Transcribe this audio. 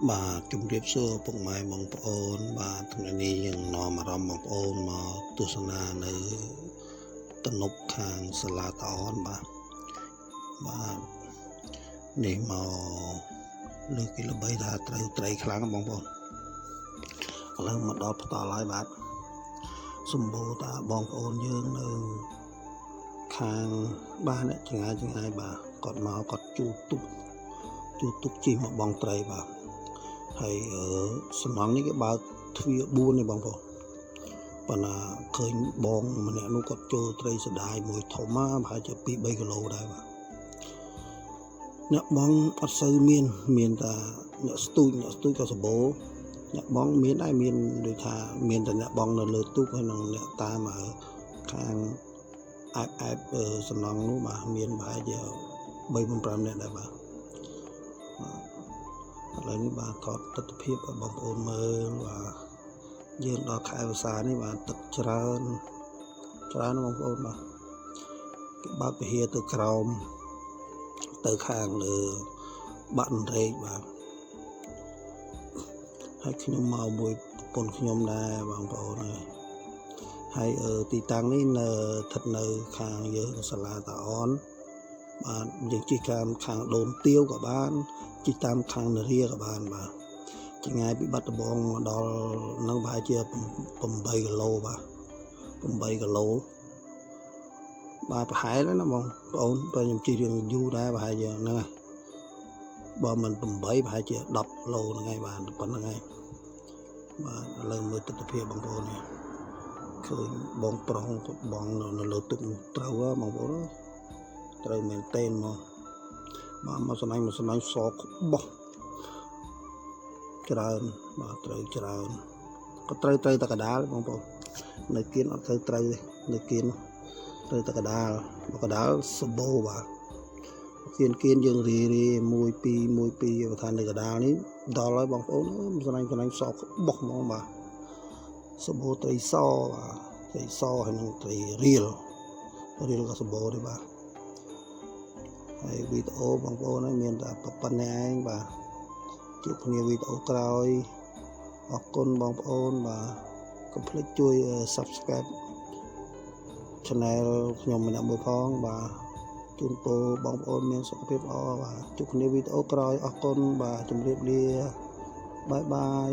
បាទជំរាបសួរពុកម៉ែបងប្អូនបាទថ្ងៃនេះយើងនាំអារម្មណ៍បងប្អូនមកទស្សនានៅទំនប់ខាងសាលាតាអនបាទនេះមកលើកពីល្បីថាត្រូវត្រីខ្លាំងបងប្អូនឥឡូវមកដល់ផ្ទាល់ហើយបាទសម្បូរតាបងប្អូនយើងនៅខាងបាទអ្នកចងាយបាទគាត់មកគាត់ជួទុកជិះមកបងត្រីបាទហើយសំណងនេះគេបើកទ្វារ4នេះបងប្អូនប៉ុន្តែឃើញបងម្នាក់នោះគាត់ចូលត្រីសដាយមួយធំមកប្រហែលជា2-3 គីឡូដែរបាទអ្នកបងអត់សូវមានតែអ្នកស្ទូចក៏សម្បូរអ្នកបងមានដែរមានដូចថាមានតែអ្នកបងនៅលើទូកហើយនឹងអ្នកតាមខាងអែបសំណងនោះបាទមានប្រហែលជា3-5 នាក់ដែរបាទឥឡូវនេះបាទថតទស្សនភាពឲ្យបងប្អូនមើលបាទយើងដល់ខែវស្សានេះបាទទឹកច្រើនបងប្អូនបាទគេបើកពហិទៅក្រោមទៅខាងលើបាក់រែកបាទហើយខ្ញុំមកមួយប្រពន្ធខ្ញុំដែរបងប្អូនហើយទីតាំងនេះនៅស្ថិតនៅខាងយើងសាលាតាអនបាទយើងជិះខាងដូនទាវក៏បានជិះតាមខាងនារាក៏បានបាទចម្ងាយពីបាត់ដំបងមកដល់នឹងប្រហែលជា8 គីឡូបាទ8 គីឡូបាទប្រហែលណាបងប្អូនបើខ្ញុំជិះរឿងយូរដែរប្រហែលជាហ្នឹងហើយបើមិន8ប្រហែលជា10 គីឡូហ្នឹងហើយបាទប៉ុណ្្នឹងហើយបាទឥឡូវមើលទស្សនភាពបងប្អូននេះឃើញបងប្រុសគាត់បងនៅលើទឹកត្រូវបងប្អូនត្រូវមែនតេនមកបាទមកសំណាញ់សក្បោះច្រើនបាទត្រូវច្រើនក៏ត្រូវតែកដាលបងប្អូននៅគៀនអត់ត្រូវទេនៅគៀនត្រូវតែកដាលសម្បូរបាទគៀនយើងរី1-2បើថានៅកដាលនេះដល់ហើយបងប្អូនសំណាញ់សក្បោះហ្មងបាទសម្បូរត្រីសបាទត្រីសហើយនឹងត្រីរៀលក៏សម្បូរដែរបាទហើយវីដេអូបងប្អូនហ្នឹងមានតែប៉ុណ្ណេះឯងបាទជួបគ្នាវីដេអូក្រោយអរគុណបងប្អូនបាទកុំភ្លេចជួយ Subscribe Channel ខ្ញុំម្នាក់មួយផងបាទជូនពរបងប្អូនមានសុខភាពល្អបាទជួបគ្នាវីដេអូក្រោយអរគុណបាទជម្រាបលាបាយ